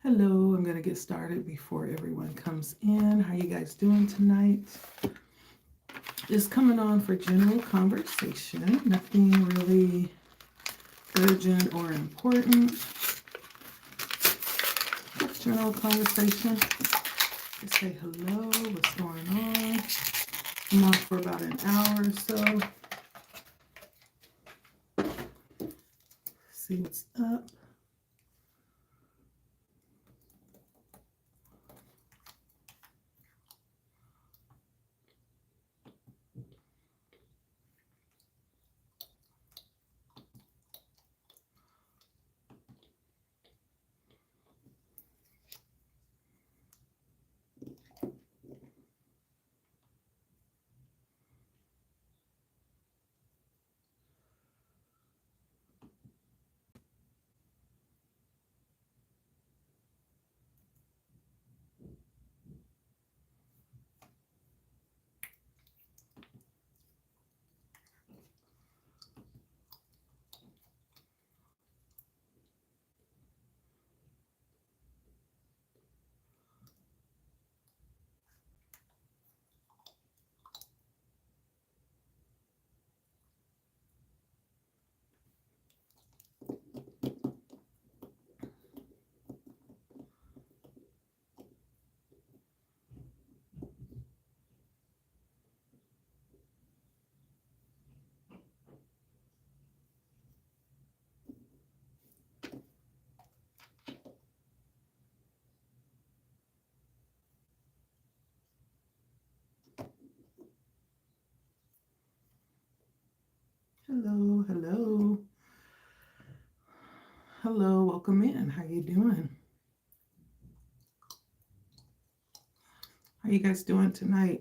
Hello, I'm going to get started before everyone comes in. How you guys doing tonight? Just coming on for general conversation. Nothing really urgent or important. Just general conversation. Just say hello, what's going on. I'm on for about an hour or so. See what's up. Hello, hello. Hello, welcome in. How you doing? How you guys doing tonight?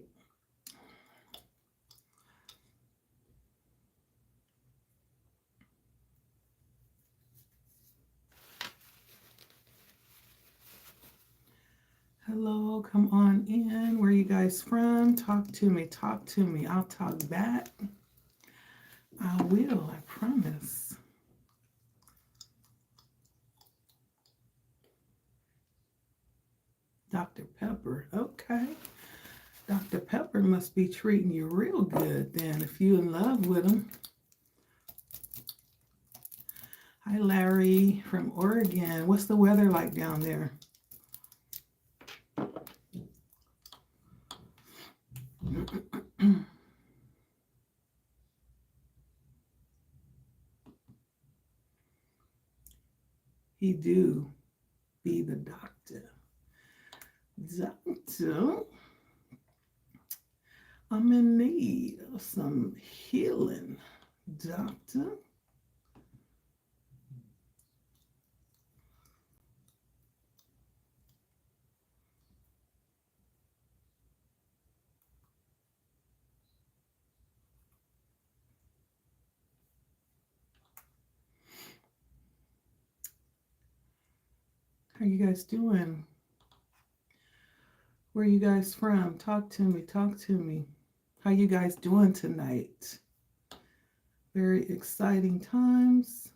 Hello, come on in. Where are you guys from? Talk to me, talk to me. I'll talk back. I will, I promise. Dr. Pepper, okay. Dr. Pepper must be treating you real good then if you in love with him. Hi, Larry from Oregon. What's the weather like down there? He do be the doctor. Doctor, I'm in need of some healing, doctor. How you guys doing? Where you guys from? Talk to me, talk to me. How you guys doing tonight? Very exciting times.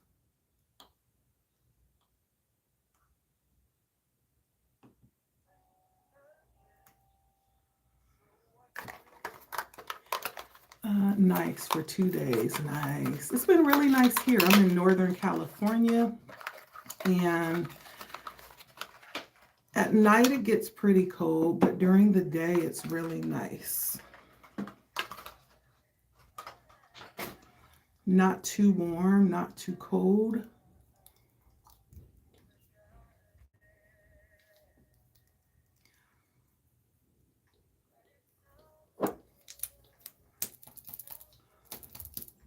Nice for 2 days, nice. It's been really nice here. I'm in Northern California, and at night it gets pretty cold, but during the day it's really nice. Not too warm, not too cold.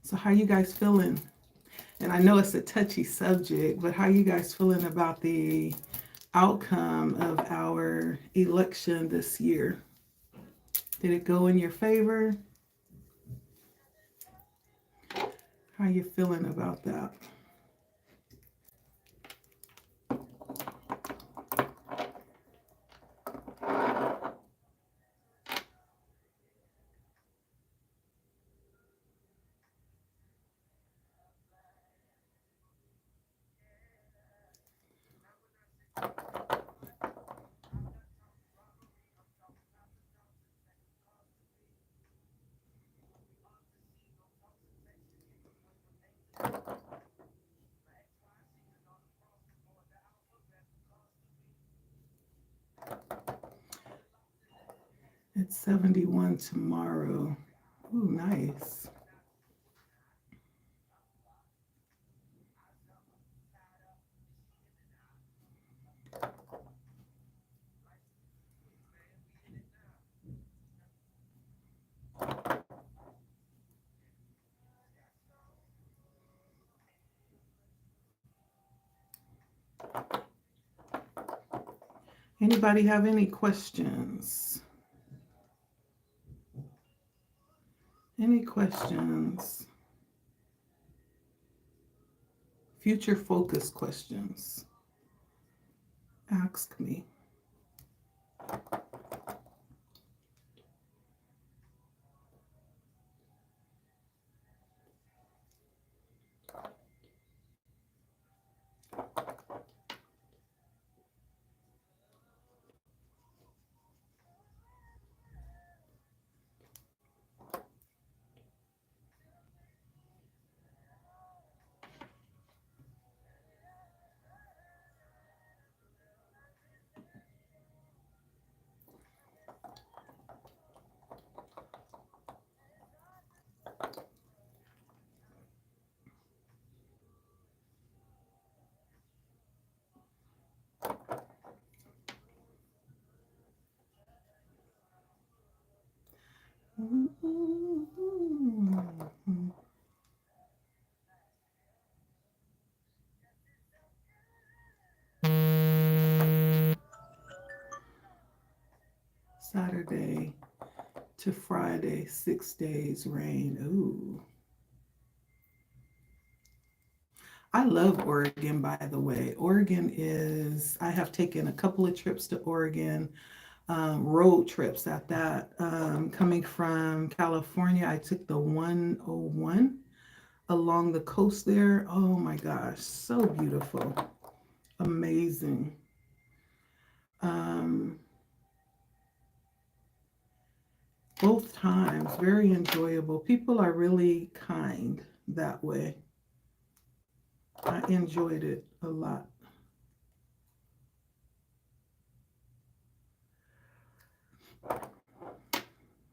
So how you guys feeling? And I know it's a touchy subject, but how you guys feeling about the outcome of our election this year? Did it go in your favor? How you feeling about that? It's 71 tomorrow. Ooh, nice. Anybody have any questions? Any questions? Future focus questions. Ask me. Saturday to Friday, 6 days rain. Ooh. I love Oregon, by the way. Oregon is, I have taken a couple of trips to Oregon, road trips at that. Coming from California, I took the 101 along the coast there. Oh my gosh, so beautiful. Amazing. Both times, very enjoyable. People are really kind that way. I enjoyed it a lot.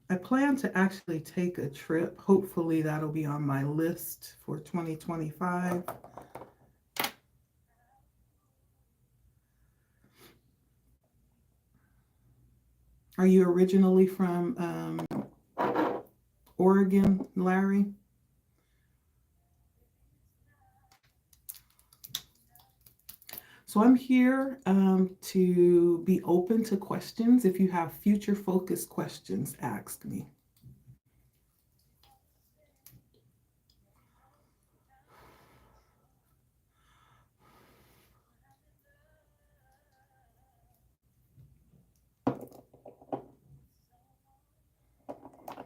I plan to actually take a trip. Hopefully, that'll be on my list for 2025. Are you originally from Oregon, Larry? So I'm here to be open to questions. If you have future focused questions, ask me.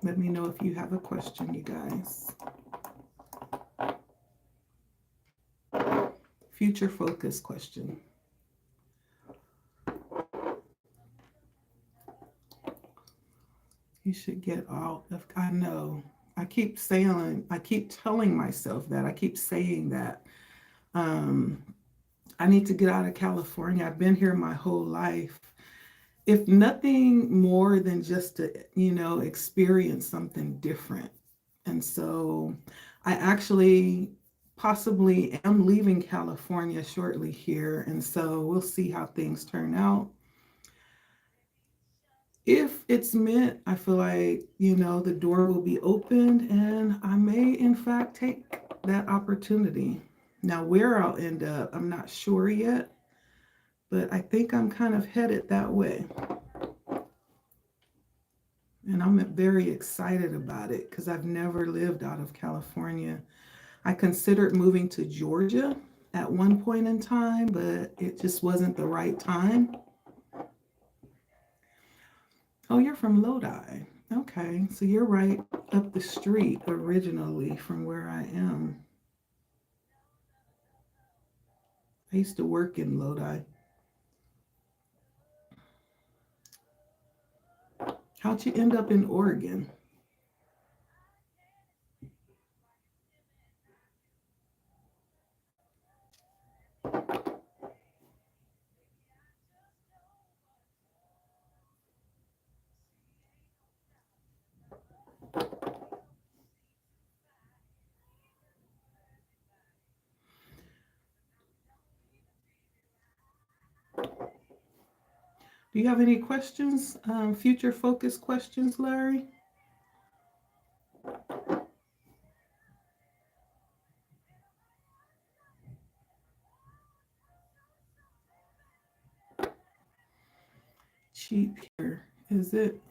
Let me know if you have a question, you guys. Future focus question. You should get out of, I know. I keep telling myself that. I keep saying that. I need to get out of California. I've been here my whole life. If nothing more than just to, experience something different. And so I actually possibly am leaving California shortly here. And so we'll see how things turn out. If it's meant, I feel like, the door will be opened and I may, in fact, take that opportunity. Now, where I'll end up, I'm not sure yet, but I think I'm kind of headed that way. And I'm very excited about it because I've never lived out of California. I considered moving to Georgia at one point in time, but it just wasn't the right time. Oh, you're from Lodi. Okay, so you're right up the street originally from where I am. I used to work in Lodi. How'd you end up in Oregon? Do you have any questions, future focus questions, Larry? Cheap here, is it?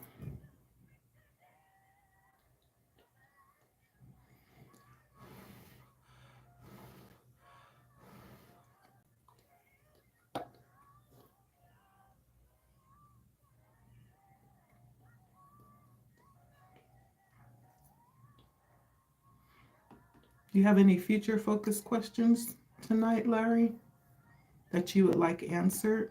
Do you have any future focus questions tonight, Larry, that you would like answered?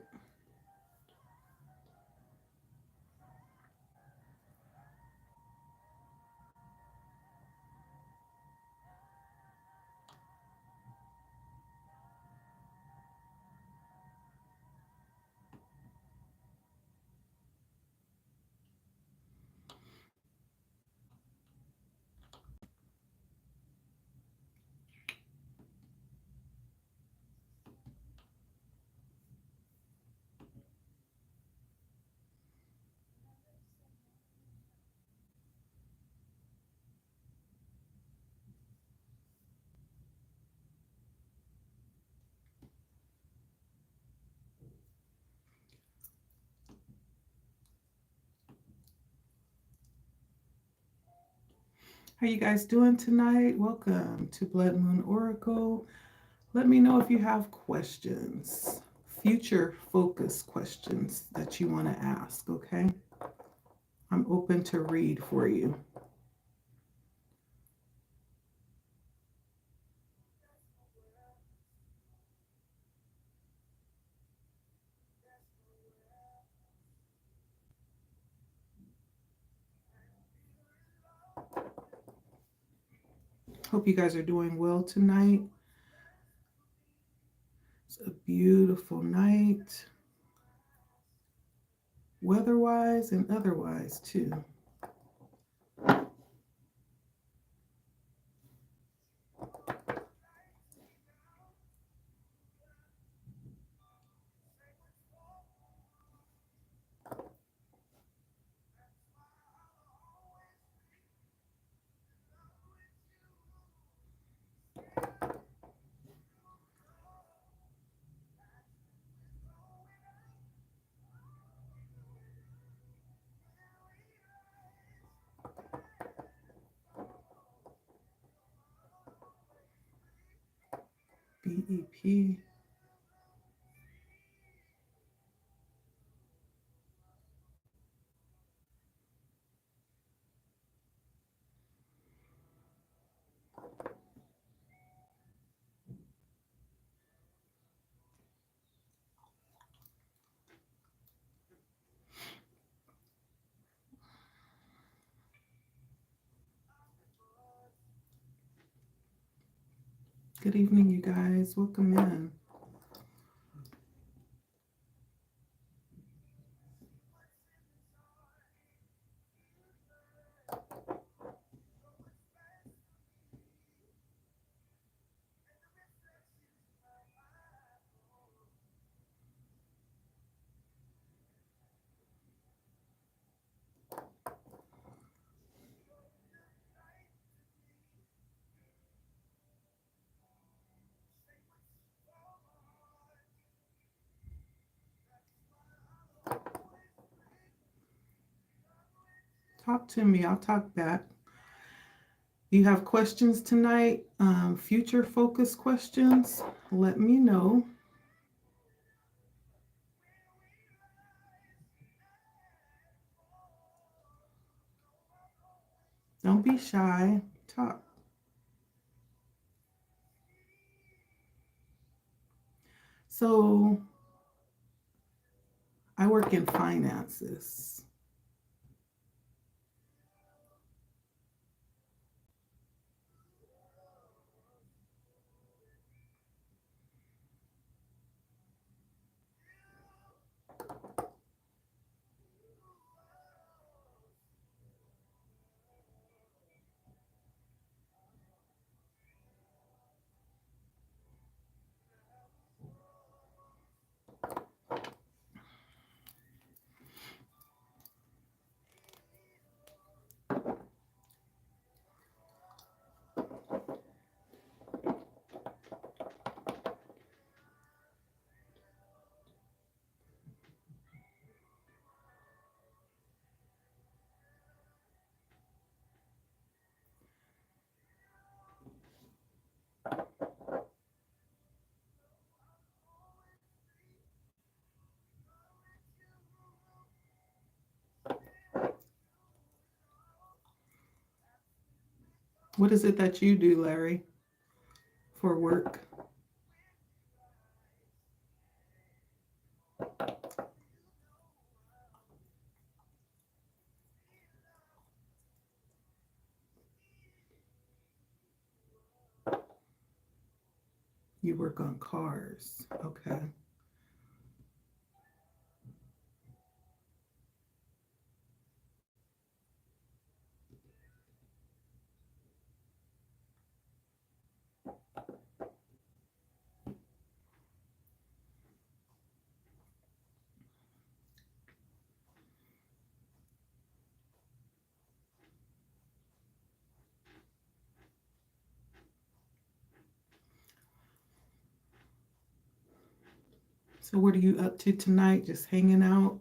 How you guys doing tonight? Welcome to Blood Moon Oracle. Let me know if you have questions, future focus questions that you want to ask, okay? I'm open to read for you. Hope you guys are doing well tonight. It's a beautiful night, weather-wise and otherwise too. BEP. Good evening, you guys. Welcome in. Talk to me. I'll talk back. You have questions tonight, future focus questions, let me know. Don't be shy. Talk. So I work in finances. What is it that you do, Larry, for work? You work on cars. Okay. So what are you up to tonight? Just hanging out?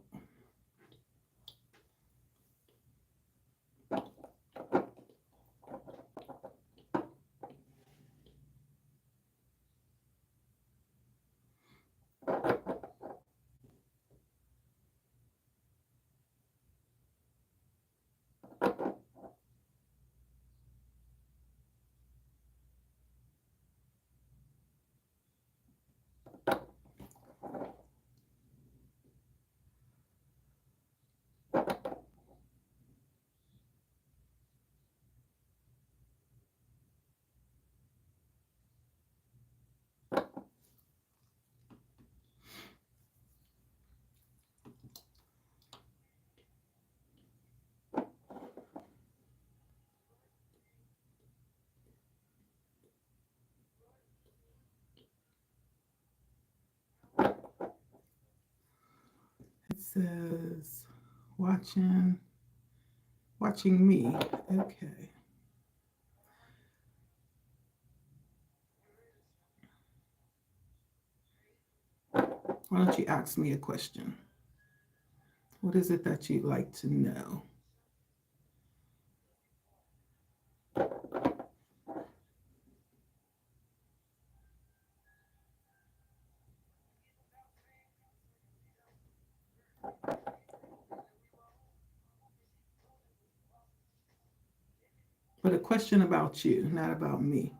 It says watching me. Okay. Why don't you ask me a question? What is it that you'd like to know? But a question about you, not about me.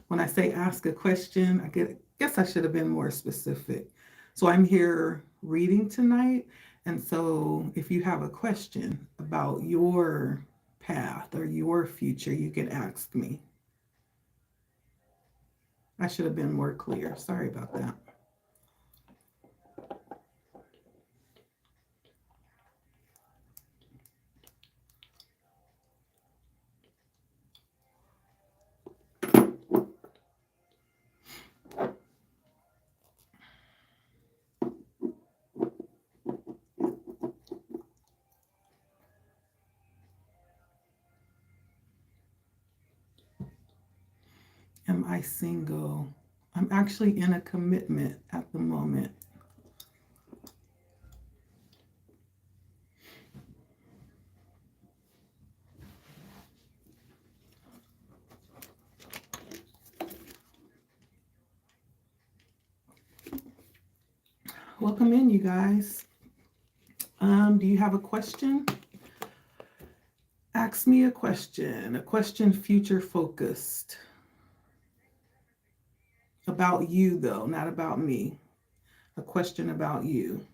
When I say ask a question, guess I should have been more specific. So I'm here reading tonight. And so if you have a question about your path or your future, you can ask me. I should have been more clear. Sorry about that. Am I single? I'm actually in a commitment at the moment. Welcome in, you guys. Do you have a question? Ask me a question future focused. About you, though, not about me. A question about you.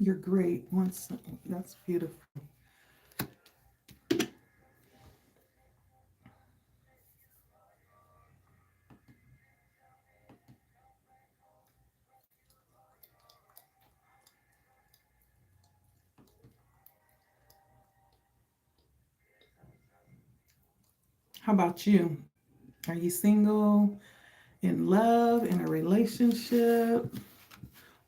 You're great. That's beautiful. How about you? Are you single, in love, in a relationship,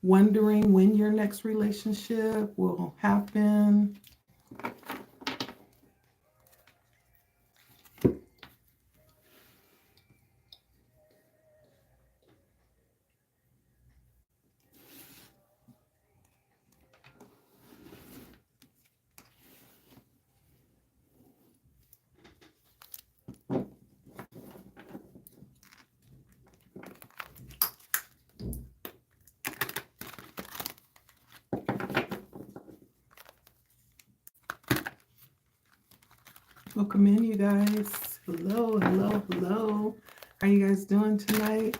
wondering when your next relationship will happen? Welcome in, you guys. Hello, hello, hello. How you guys doing tonight?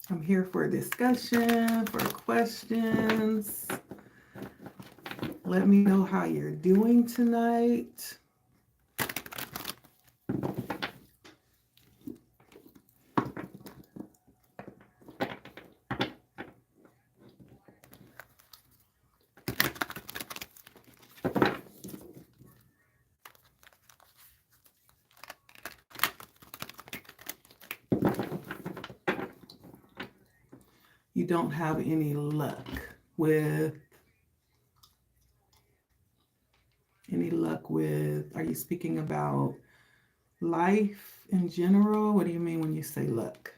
I'm here for a discussion, for questions. Let me know how you're doing tonight. You don't have any luck with are you speaking about life in general? What do you mean when you say luck?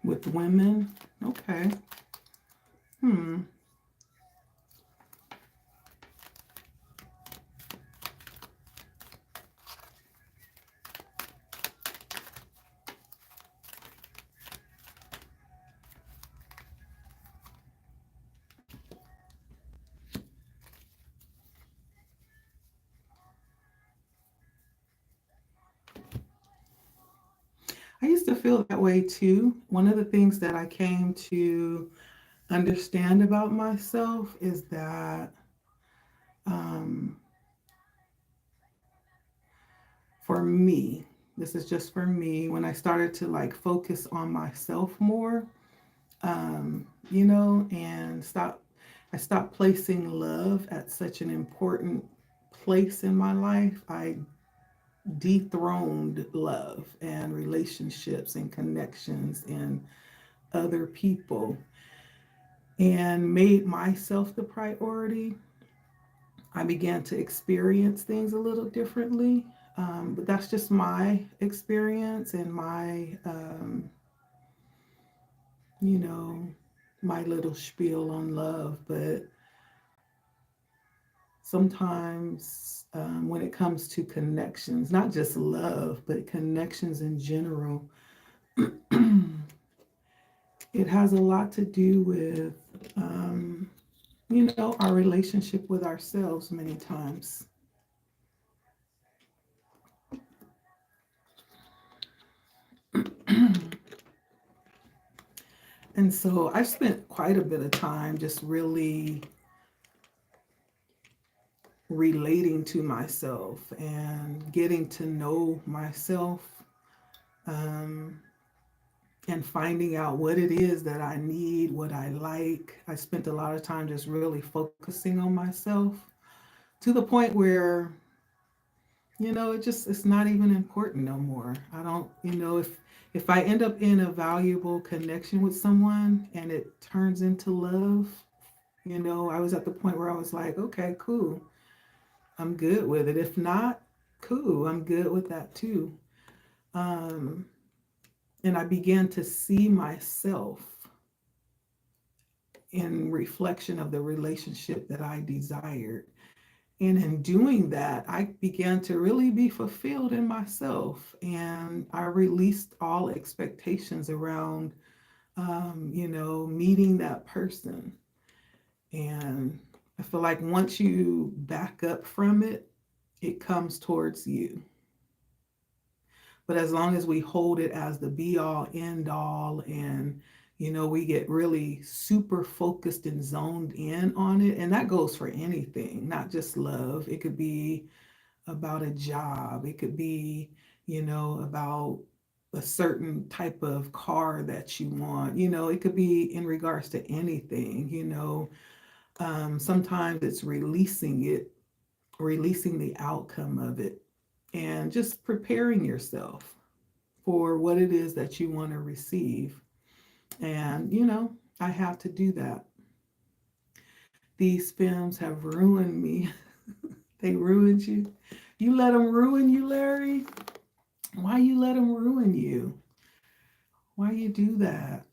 With women? Okay. Hmm. I used to feel that way too. One of the things that I came to understand about myself is that um, for me, this is just for me, when I started to like focus on myself more, and I stopped placing love at such an important place in my life. I dethroned love and relationships and connections and other people and made myself the priority. I began to experience things a little differently. But that's just my experience and you know, my little spiel on love. But sometimes when it comes to connections, not just love, but connections in general, it has a lot to do with, our relationship with ourselves many times. And so I've spent quite a bit of time just really relating to myself and getting to know myself, um, and finding out what it is that I need, what I like. I spent a lot of time just really focusing on myself to the point where, it's not even important no more. I don't, if I end up in a valuable connection with someone and it turns into love, I was at the point where I was like, okay, cool. I'm good with it. If not, cool. I'm good with that too. Um, and I began to see myself in reflection of the relationship that I desired. And in doing that, I began to really be fulfilled in myself. And I released all expectations around meeting that person. And I feel like once you back up from it, it comes towards you. But as long as we hold it as the be all end all, and we get really super focused and zoned in on it, and that goes for anything, not just love. It could be about a job, it could be about a certain type of car that you want, it could be in regards to anything. Sometimes it's releasing the outcome of it, and just preparing yourself for what it is that you want to receive. And, I have to do that. These films have ruined me. They ruined you. You let them ruin you, Larry? Why you let them ruin you? Why you do that?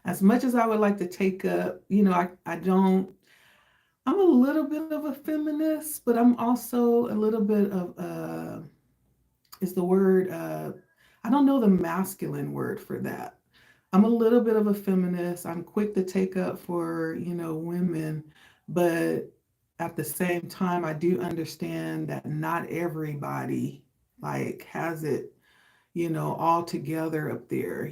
As much as I would like to take up, I don't, I'm a little bit of a feminist, but I'm also a little bit of is the word I don't know the masculine word for that. I'm a little bit of a feminist. I'm quick to take up for, women, but at the same time I do understand that not everybody like has it, all together up there,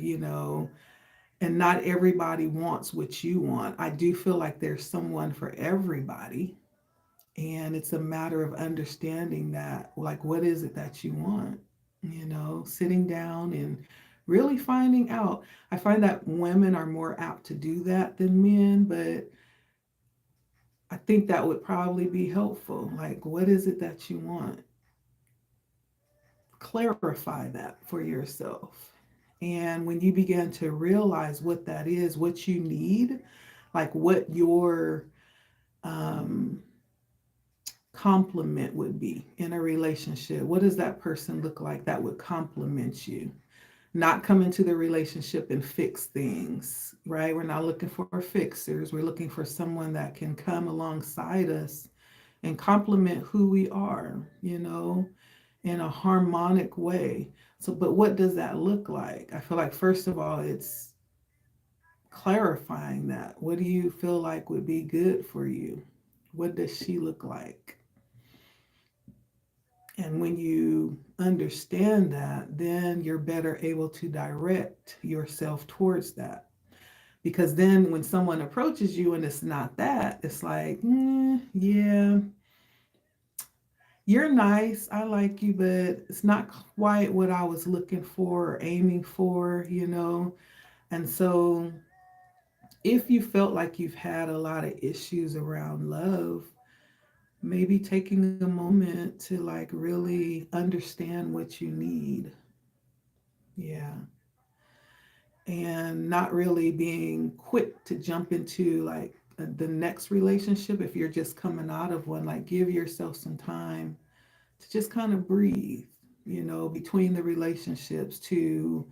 and not everybody wants what you want. I do feel like there's someone for everybody. And it's a matter of understanding that, like, what is it that you want? Sitting down and really finding out. I find that women are more apt to do that than men, but I think that would probably be helpful. Like, what is it that you want? Clarify that for yourself. And when you begin to realize what that is, what you need, like what your um, complement would be in a relationship. What does that person look like that would complement you? Not come into the relationship and fix things, right? We're not looking for fixers. We're looking for someone that can come alongside us and complement who we are, in a harmonic way. So, but what does that look like? I feel like, first of all, it's clarifying that. What do you feel like would be good for you? What does she look like? And when you understand that, then you're better able to direct yourself towards that. Because then when someone approaches you and it's not that, it's like, yeah, you're nice. I like you, but it's not quite what I was looking for or aiming for, And so if you felt like you've had a lot of issues around love, maybe taking a moment to like really understand what you need. Yeah. And not really being quick to jump into like the next relationship. If you're just coming out of one, like give yourself some time to just kind of breathe, between the relationships, to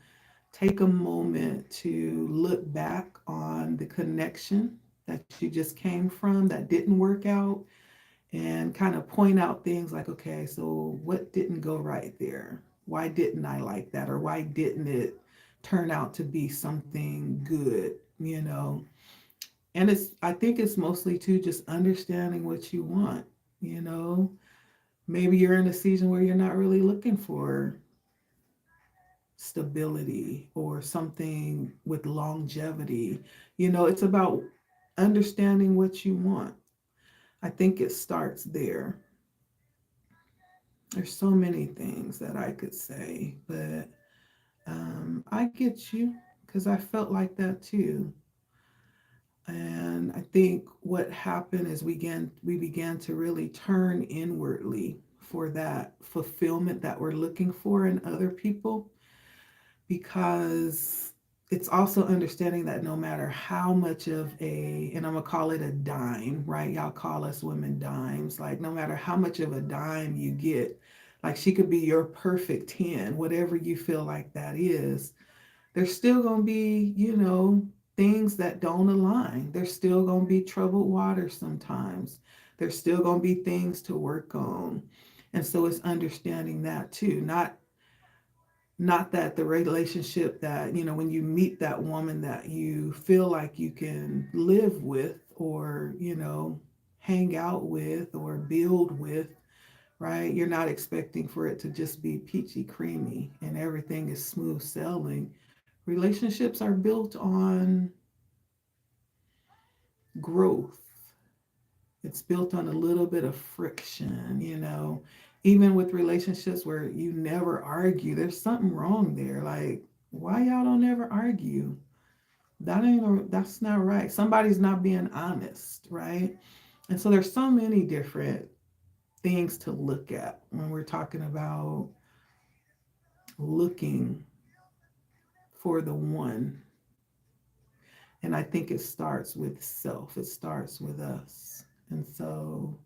take a moment to look back on the connection that you just came from that didn't work out, and kind of point out things like, okay, so what didn't go right there? Why didn't I like that? Or why didn't it turn out to be something good, And I think it's mostly too just understanding what you want, you know? Maybe you're in a season where you're not really looking for stability or something with longevity. It's about understanding what you want. I think it starts there. There's so many things that I could say, but I get you because I felt like that too. And I think what happened is we began to really turn inwardly for that fulfillment that we're looking for in other people, because it's also understanding that no matter how much of and I'm gonna call it a dime, right? Y'all call us women dimes. Like no matter how much of a dime you get, like she could be your perfect 10, whatever you feel like that is, there's still gonna be, things that don't align. There's still gonna be troubled waters sometimes. There's still going to be things to work on. And so it's understanding that too. Not that the relationship that, when you meet that woman that you feel like you can live with or, hang out with or build with, right? You're not expecting for it to just be peachy creamy and everything is smooth sailing. Relationships are built on growth. It's built on a little bit of friction, even with relationships where you never argue, there's something wrong there. Like, why y'all don't ever argue? That's not right. Somebody's not being honest, right? And so there's so many different things to look at when we're talking about looking for the one. And I think it starts with self. It starts with us. And so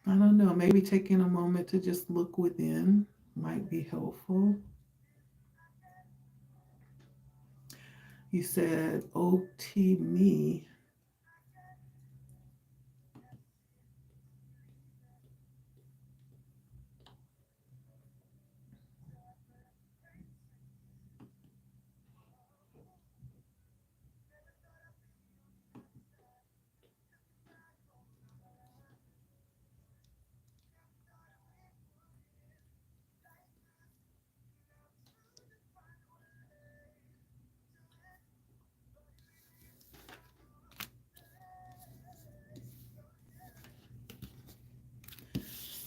I don't know, maybe taking a moment to just look within might be helpful. You said OT me.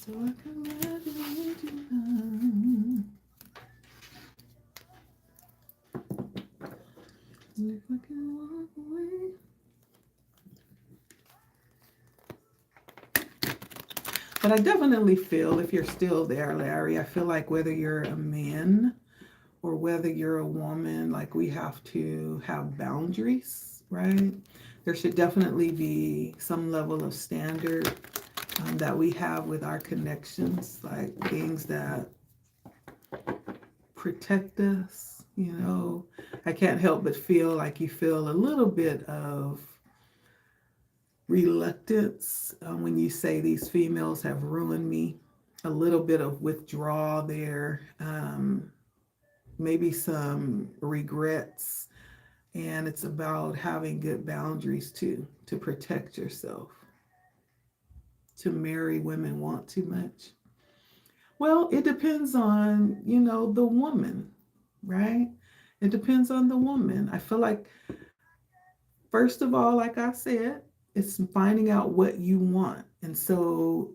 So I can let it lead you down. If I can walk away. But I definitely feel, if you're still there, Larry, I feel like whether you're a man or whether you're a woman, like we have to have boundaries, right? There should definitely be some level of standard that we have with our connections, like things that protect us. I can't help but feel like you feel a little bit of reluctance when you say these females have ruined me, a little bit of withdrawal there, maybe some regrets. And it's about having good boundaries too, to protect yourself. To marry women want too much. Well, it depends on, the woman, right? It depends on the woman. I feel like, first of all, like I said, it's finding out what you want. And so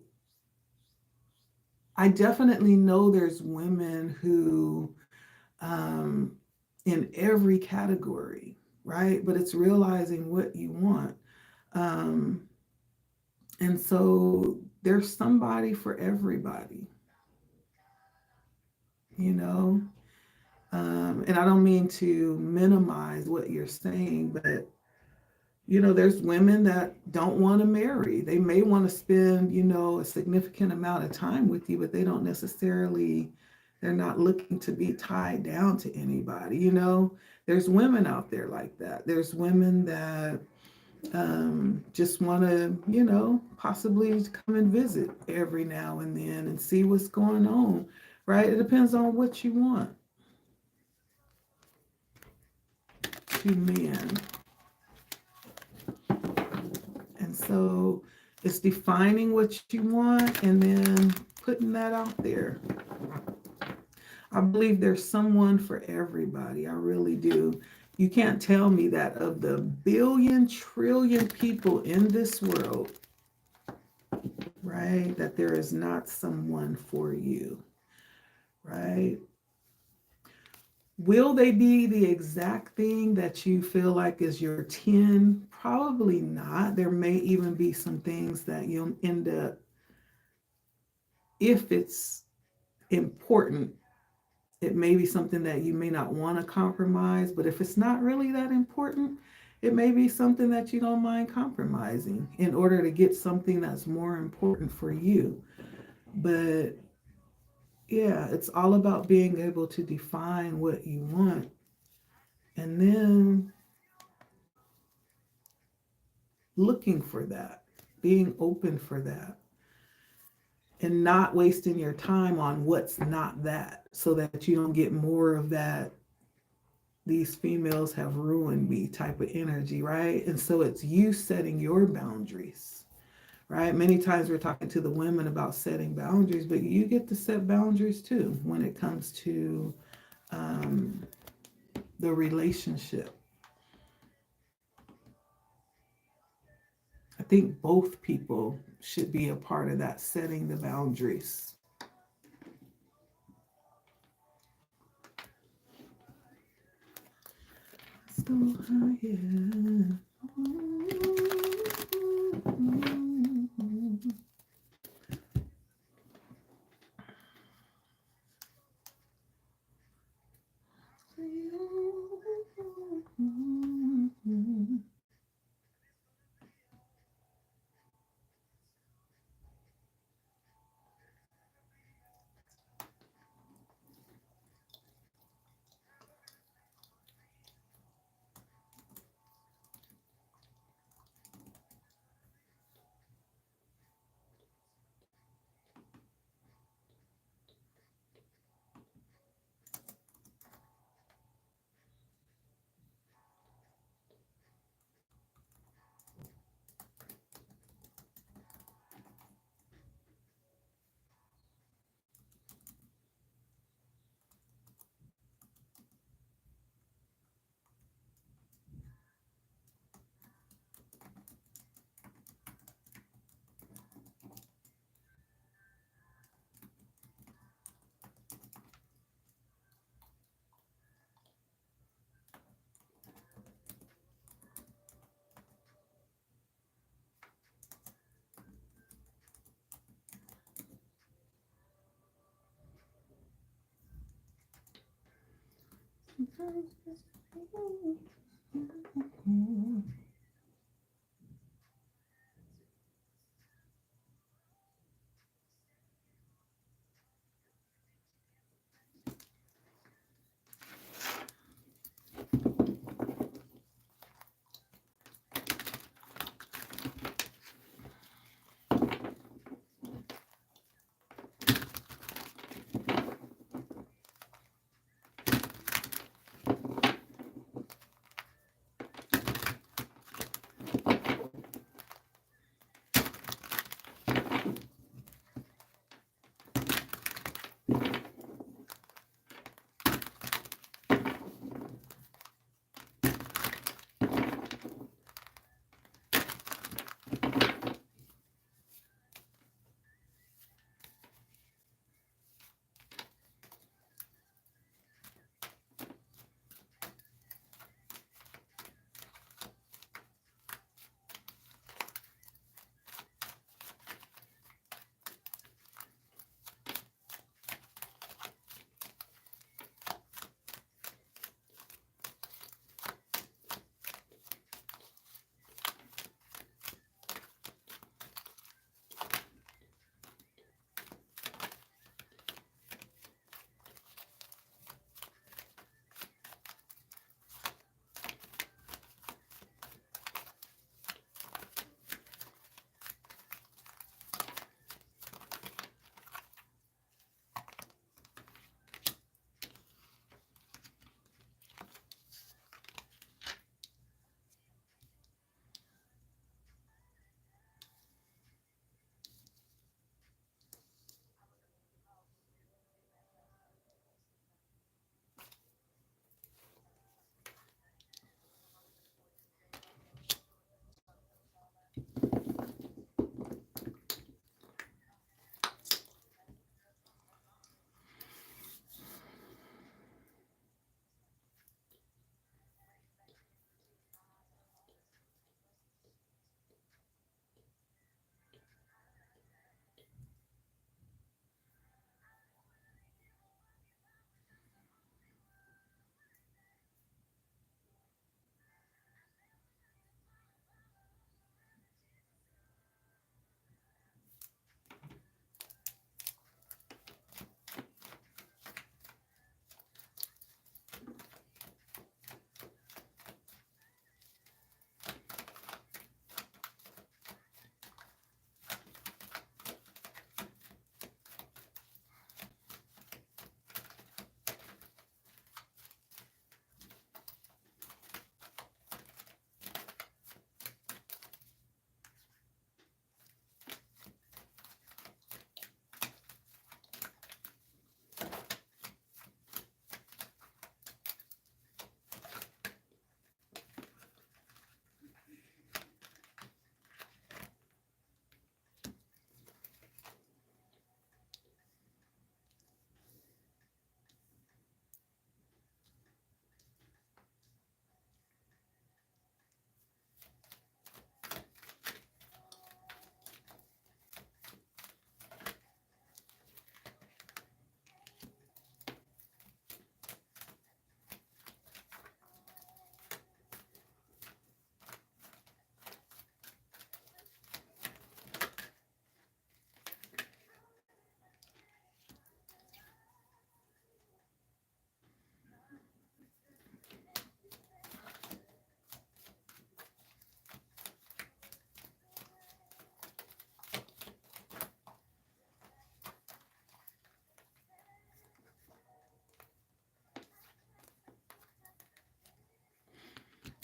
I definitely know there's women who, in every category, right? But it's realizing what you want. And so there's somebody for everybody, you know? And I don't mean to minimize what you're saying, but there's women that don't want to marry. They may want to spend, a significant amount of time with you, but they don't necessarily, they're not looking to be tied down to anybody. There's women out there like that. There's women that just want to, possibly come and visit every now and then and see what's going on, right? It depends on what you want. To men. And so it's defining what you want and then putting that out there. I believe there's someone for everybody. I really do. You can't tell me that of the billion trillion people in this world, right, that there is not someone for you, right? Will they be the exact thing that you feel like is your 10? Probably not. There may even be some things that you'll end up, if it's important, it may be something that you may not want to compromise, but if it's not really that important, it may be something that you don't mind compromising in order to get something that's more important for you. But yeah, it's all about being able to define what you want and then looking for that. being open for that and not wasting your time on what's not that, so that you don't get more of that these females have ruined me type of energy, right? And so it's you setting your boundaries, right? Many times we're talking to the women about setting boundaries, but you get to set boundaries too when it comes to the relationship. I think both people should be a part of that, setting the boundaries. So high,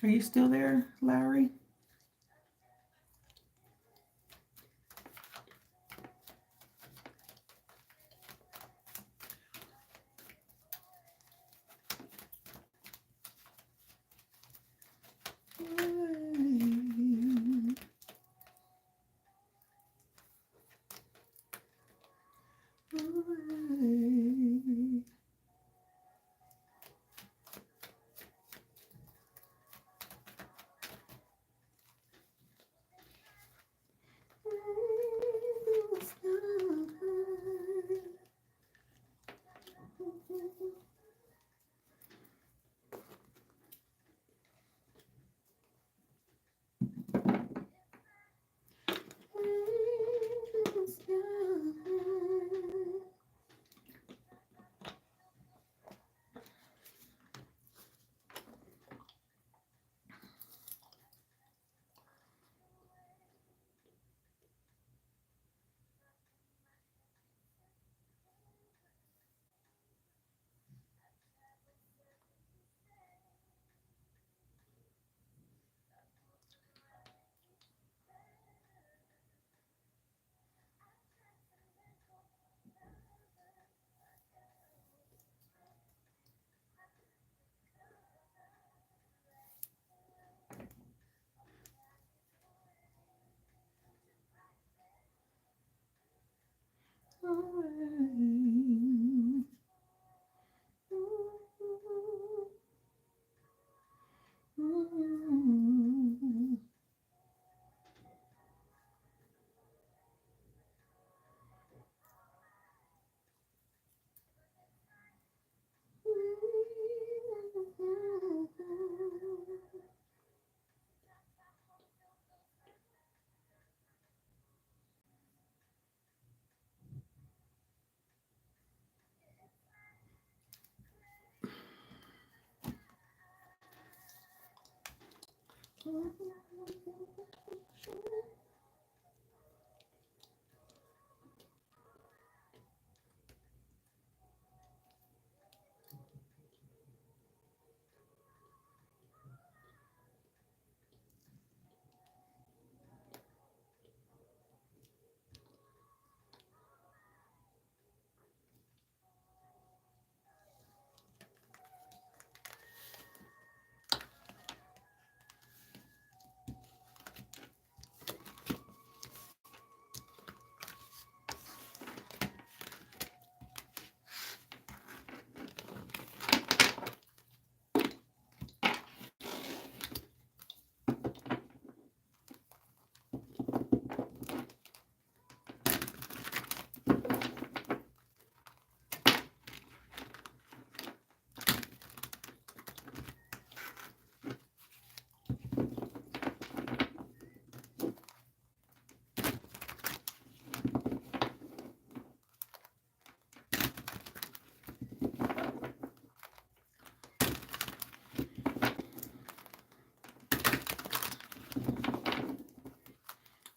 Are you still there, Larry?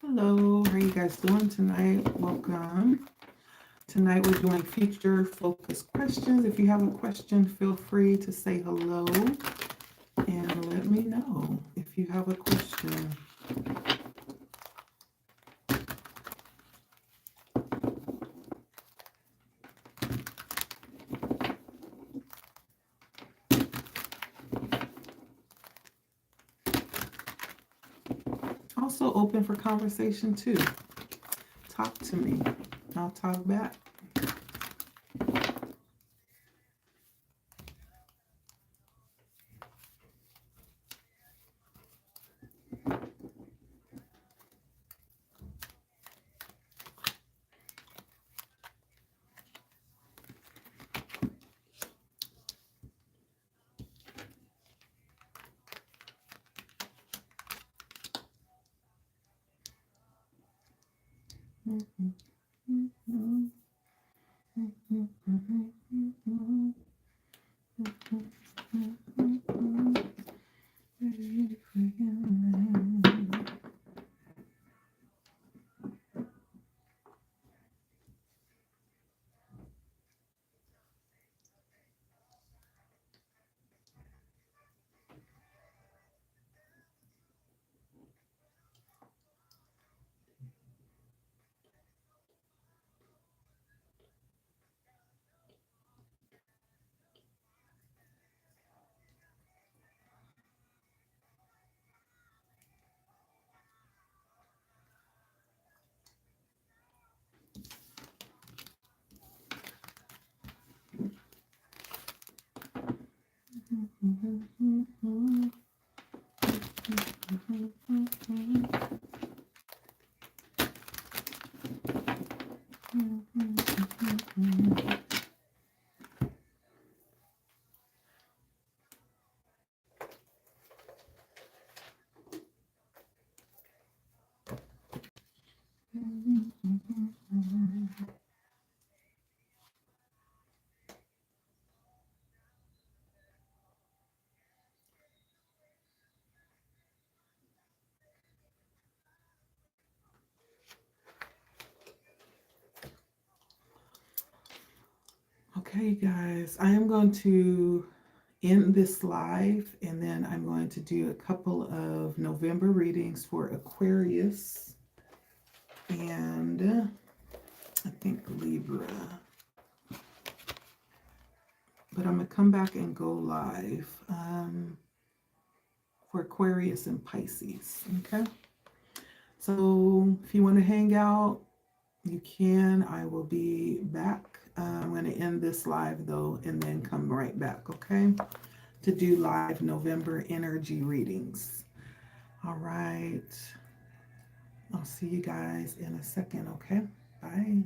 Hello, how are you guys doing tonight? Welcome. Tonight we're doing future focus questions. If you have a question, feel free to say hello and let me know if you have a question. Also open for conversation too. Talk to me. I'll talk back. Okay, guys, I am going to end this live and then I'm going to do a couple of November readings for Aquarius and I think Libra. But I'm going to come back and go live for Aquarius and Pisces. Okay. So if you want to hang out, you can. I will be back. I'm going to end this live though and then come right back, okay, to do live November energy readings. All right. I'll see you guys in a second, okay? Bye.